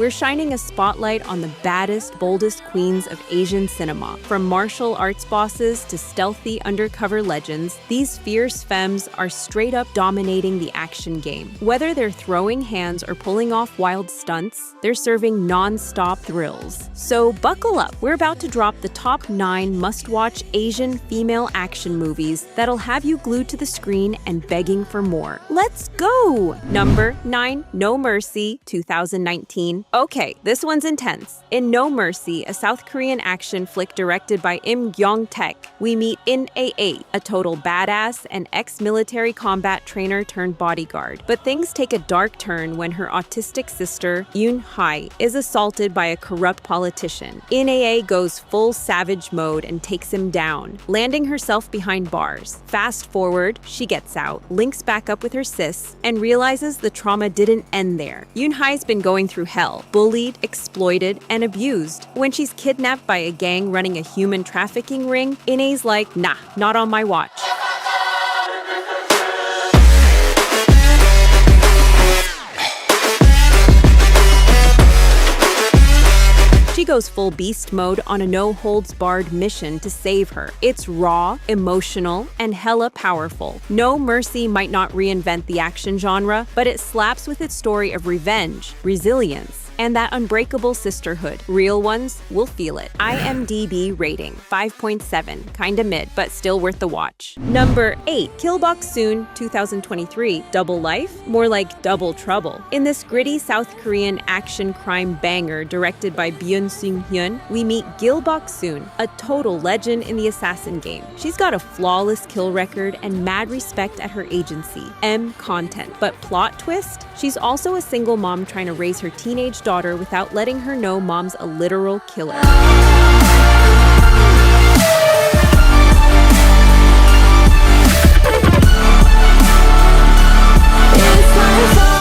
we're shining a spotlight on the baddest, boldest queens of Asian cinema. From martial arts bosses to stealthy undercover legends, these fierce femmes are straight up dominating the action game. Whether they're throwing hands or pulling off wild stunts, they're serving non-stop thrills. So buckle up, we're about to drop the top 9 must-watch Asian female action movies that'll have you glued to the screen and begging for more. Let's go! Number 9, No Mercy, 2019. Okay, this one's intense. In No Mercy, a South Korean action flick directed by Im Gyong-taek, we meet In A, a total badass and ex-military combat trainer turned bodyguard. But things take a dark turn when her autistic sister, Yoon Hae, is assaulted by a corrupt politician. In A goes full savage mode and takes him down, landing herself behind bars. Fast forward, she gets out, links back up with her sis, and realizes the trauma didn't end there. Yoon Hae's been going through hell, bullied, exploited, and abused. When she's kidnapped by a gang running a human trafficking ring, In-A's like, nah, not on my watch. She goes full beast mode on a no-holds-barred mission to save her. It's raw, emotional, and hella powerful. No Mercy might not reinvent the action genre, but it slaps with its story of revenge, resilience, and that unbreakable sisterhood. Real ones will feel it. IMDb rating, 5.7. Kinda mid, but still worth the watch. Number 8, Killboxoon, 2023. Double Life? More like Double Trouble. In this gritty South Korean action crime banger directed by Byun Sung-hyun, we meet Killboxoon, a total legend in the assassin game. She's got a flawless kill record and mad respect at her agency, M Content. But plot twist? She's also a single mom trying to raise her teenage daughter without letting her know mom's a literal killer.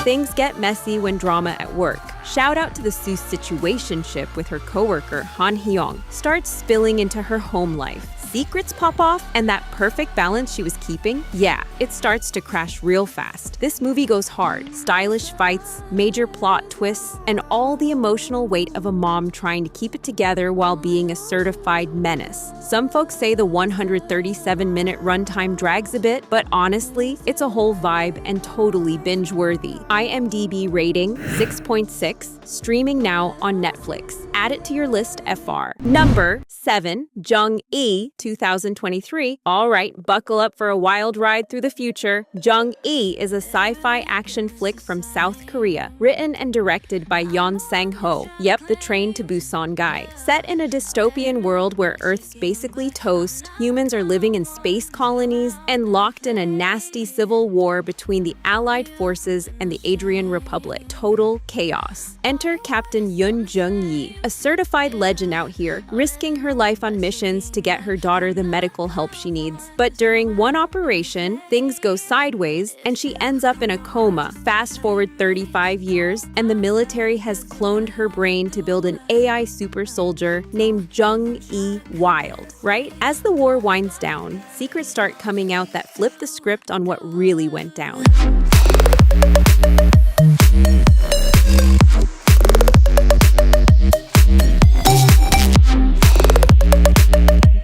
Things get messy when drama at work. Shout out to the Sue's situationship with her coworker Han Hyung starts spilling into her home life. Secrets pop off, and that perfect balance she was keeping, yeah, it starts to crash real fast. This movie goes hard. Stylish fights, major plot twists, and all the emotional weight of a mom trying to keep it together while being a certified menace. Some folks say the 137-minute runtime drags a bit, but honestly, it's a whole vibe and totally binge-worthy. IMDb rating, 6.6, streaming now on Netflix. Add it to your list, FR. Number 7, JungE, 2023. All right, buckle up for a wild ride through the future. JungE is a sci-fi action flick from South Korea, written and directed by Yeon Sang-ho. Yep, the Train to Busan guy. Set in a dystopian world where Earth's basically toast, humans are living in space colonies, and locked in a nasty civil war between the Allied forces and the Adrian Republic. Total chaos. Enter Captain Yoon Jung-yi, a certified legend out here, risking her life on missions to get her daughter the medical help she needs. But during one operation, things go sideways and she ends up in a coma. Fast forward 35 years, and the military has cloned her brain to build an AI super soldier named JungE Wild, right? As the war winds down, secrets start coming out that flip the script on what really went down.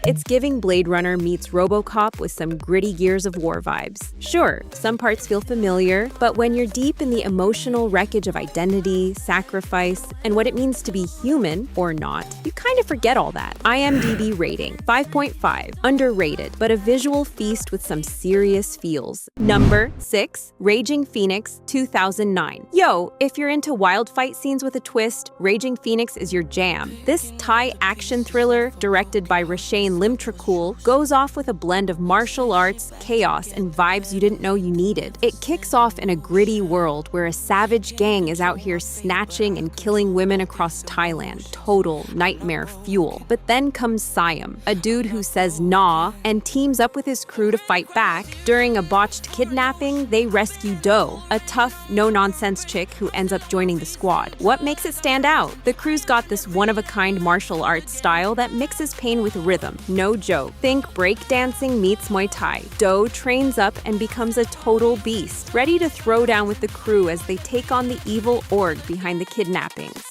It's giving Blade Runner meets RoboCop with some gritty Gears of War vibes. Sure, some parts feel familiar, but when you're deep in the emotional wreckage of identity, sacrifice, and what it means to be human, or not, you kind of forget all that. IMDb rating, 5.5. Underrated, but a visual feast with some serious feels. Number 6, Raging Phoenix, 2009. Yo, if you're into wild fight scenes with a twist, Raging Phoenix is your jam. This Thai action thriller, directed by Rashane Limtracool, goes off with a blend of martial arts, chaos, and vibes you didn't know you needed. It kicks off in a gritty world where a savage gang is out here snatching and killing women across Thailand. Total nightmare fuel. But then comes Siam, a dude who says nah and teams up with his crew to fight back. During a botched kidnapping, they rescue Do, a tough, no-nonsense chick who ends up joining the squad. What makes it stand out? The crew's got this one-of-a-kind martial arts style that mixes pain with rhythm. No joke. Think breakdancing meets Muay Thai. Do trains up and becomes a total beast, ready to throw down with the crew as they take on the evil org behind the kidnappings.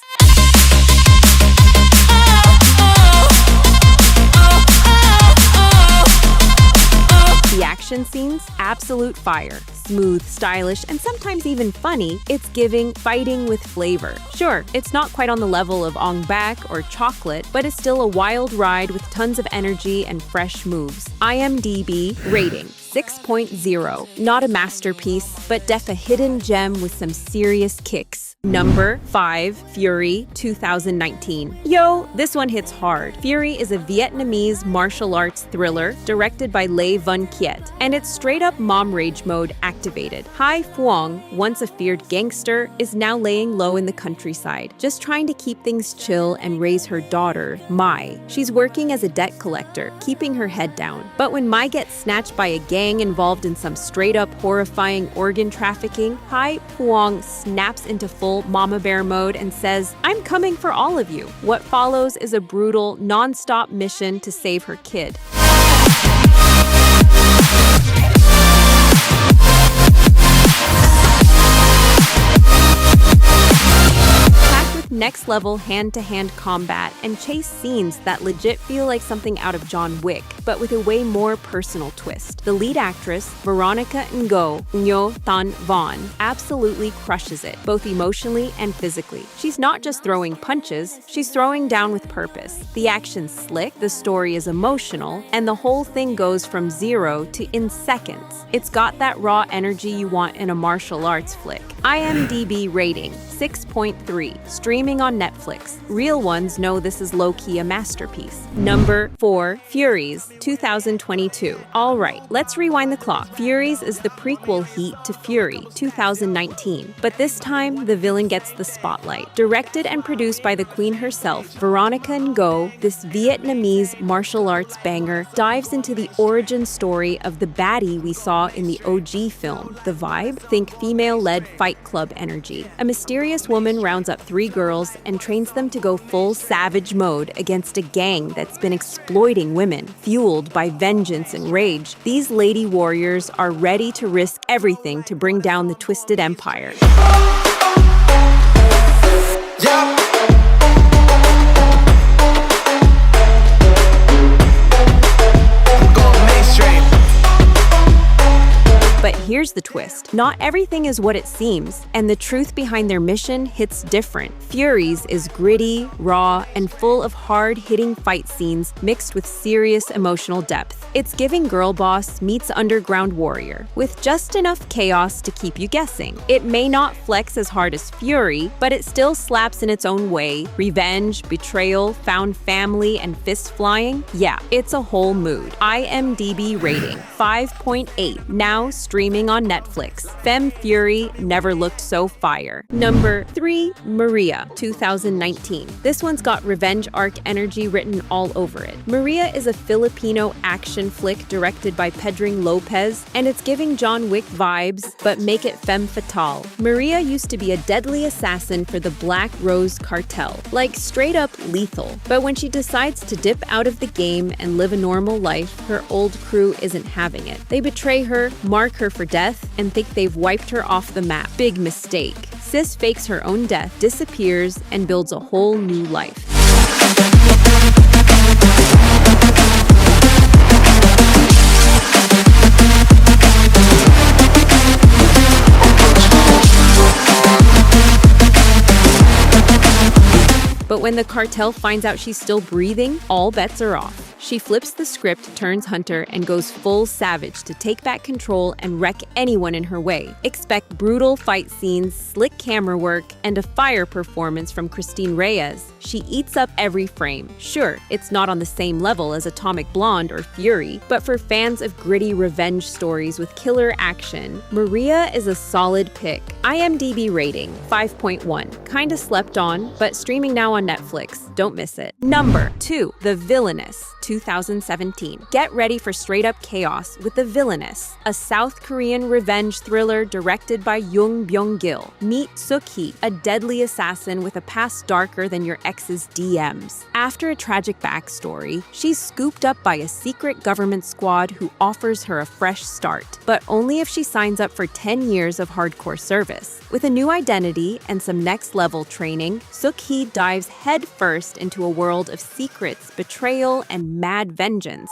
absolute fire. Smooth, stylish, and sometimes even funny, it's giving fighting with flavor. Sure, it's not quite on the level of Ong Bak or Chocolate, but it's still a wild ride with tons of energy and fresh moves. IMDb rating 6.0. Not a masterpiece, but def a hidden gem with some serious kicks. Number 5, Fury, 2019. Yo, this one hits hard. Fury is a Vietnamese martial arts thriller directed by Le Van Kiet, and it's straight-up mom rage mode activated. Hai Phuong, once a feared gangster, is now laying low in the countryside, just trying to keep things chill and raise her daughter, Mai. She's working as a debt collector, keeping her head down. But when Mai gets snatched by a gang involved in some straight-up horrifying organ trafficking, Hai Phuong snaps into full mama bear mode and says, "I'm coming for all of you." What follows is a brutal, non-stop mission to save her kid. Next-level hand-to-hand combat and chase scenes that legit feel like something out of John Wick, but with a way more personal twist. The lead actress, Veronica Ngo Tan Von, absolutely crushes it, both emotionally and physically. She's not just throwing punches, she's throwing down with purpose. The action's slick, the story is emotional, and the whole thing goes from 0 to in seconds. It's got that raw energy you want in a martial arts flick. IMDb rating 6.3. Streaming on Netflix. Real ones know this is low-key a masterpiece. Number 4, Furies, 2022. All right, let's rewind the clock. Furies is the prequel heat to Fury, 2019. But this time, the villain gets the spotlight. Directed and produced by the queen herself, Veronica Ngo, this Vietnamese martial arts banger dives into the origin story of the baddie we saw in the OG film. The vibe? Think female-led Fight Club energy. A mysterious woman rounds up 3 girls and trains them to go full savage mode against a gang that's been exploiting women, fueled by vengeance and rage. These lady warriors are ready to risk everything to bring down the twisted empire. Yeah. But here's the twist. Not everything is what it seems, and the truth behind their mission hits different. Furies is gritty, raw, and full of hard-hitting fight scenes mixed with serious emotional depth. It's giving girl boss meets underground warrior, with just enough chaos to keep you guessing. It may not flex as hard as Fury, but it still slaps in its own way. Revenge, betrayal, found family, and fist flying? Yeah, it's a whole mood. IMDb rating 5.8. Now streaming on Netflix. Femme Fury never looked so fire. Number 3, Maria, 2019. This one's got revenge arc energy written all over it. Maria is a Filipino action flick directed by Pedring Lopez, and it's giving John Wick vibes, but make it femme fatale. Maria used to be a deadly assassin for the Black Rose Cartel, like straight up lethal. But when she decides to dip out of the game and live a normal life, her old crew isn't having it. They betray her, mark her for death, and think they've wiped her off the map. Big mistake. Sis fakes her own death, disappears, and builds a whole new life. But when the cartel finds out she's still breathing, all bets are off. She flips the script, turns hunter, and goes full savage to take back control and wreck anyone in her way. Expect brutal fight scenes, slick camera work, and a fire performance from Christine Reyes. She eats up every frame. Sure, it's not on the same level as Atomic Blonde or Fury, but for fans of gritty revenge stories with killer action, Maria is a solid pick. IMDb rating 5.1. Kinda slept on, but streaming now on Netflix. Don't miss it. Number 2, The Villainous, 2017. Get ready for straight-up chaos with The Villainous, a South Korean revenge thriller directed by Yoon Byung-gil. Meet Suk-hee, a deadly assassin with a past darker than your ex's DMs. After a tragic backstory, she's scooped up by a secret government squad who offers her a fresh start, but only if she signs up for 10 years of hardcore service. With a new identity and some next-level training, Suk-hee dives headfirst into a world of secrets, betrayal, and mad vengeance.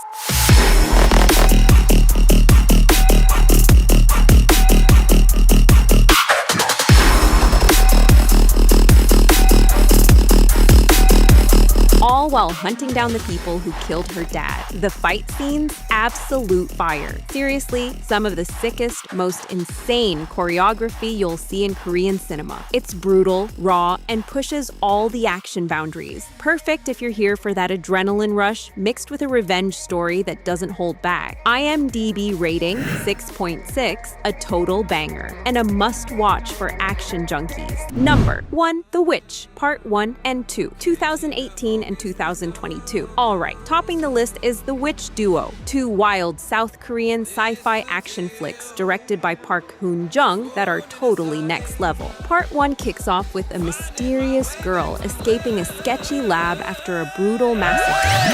all while hunting down the people who killed her dad. The fight scenes? Absolute fire. Seriously, some of the sickest, most insane choreography you'll see in Korean cinema. It's brutal, raw, and pushes all the action boundaries. Perfect if you're here for that adrenaline rush mixed with a revenge story that doesn't hold back. IMDb rating 6.6, a total banger, and a must-watch for action junkies. Number 1, The Witch, Part 1 and 2, 2018 and 2022. Alright, topping the list is The Witch Duo, two wild South Korean sci-fi action flicks directed by Park Hoon-jung that are totally next level. Part 1 kicks off with a mysterious girl escaping a sketchy lab after a brutal massacre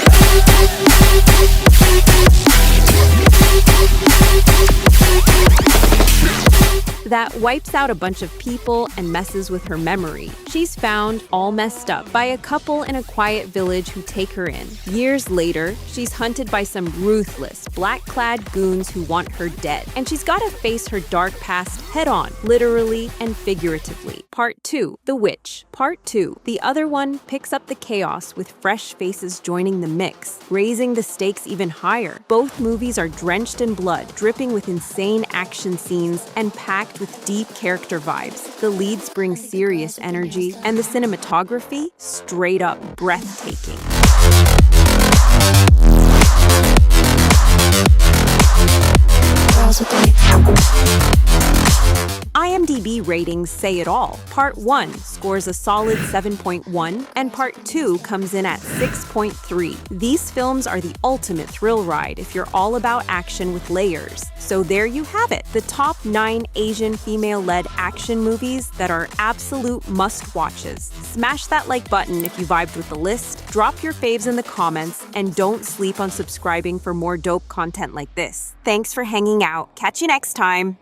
that wipes out a bunch of people and messes with her memory. She's found all messed up by a couple in a quiet village who take her in. Years later, she's hunted by some ruthless, black-clad goons who want her dead. And she's gotta face her dark past head-on, literally and figuratively. Part 2, The Witch. Part 2. The other one picks up the chaos with fresh faces joining the mix, raising the stakes even higher. Both movies are drenched in blood, dripping with insane action scenes, and packed with deep character vibes. The leads bring serious energy, and the cinematography, straight up breathtaking. IMDb ratings say it all. Part 1 scores a solid 7.1, and Part 2 comes in at 6.3. These films are the ultimate thrill ride if you're all about action with layers. So there you have it, the top 9 Asian female-led action movies that are absolute must-watches. Smash that like button if you vibed with the list, drop your faves in the comments, and don't sleep on subscribing for more dope content like this. Thanks for hanging out. Catch you next time.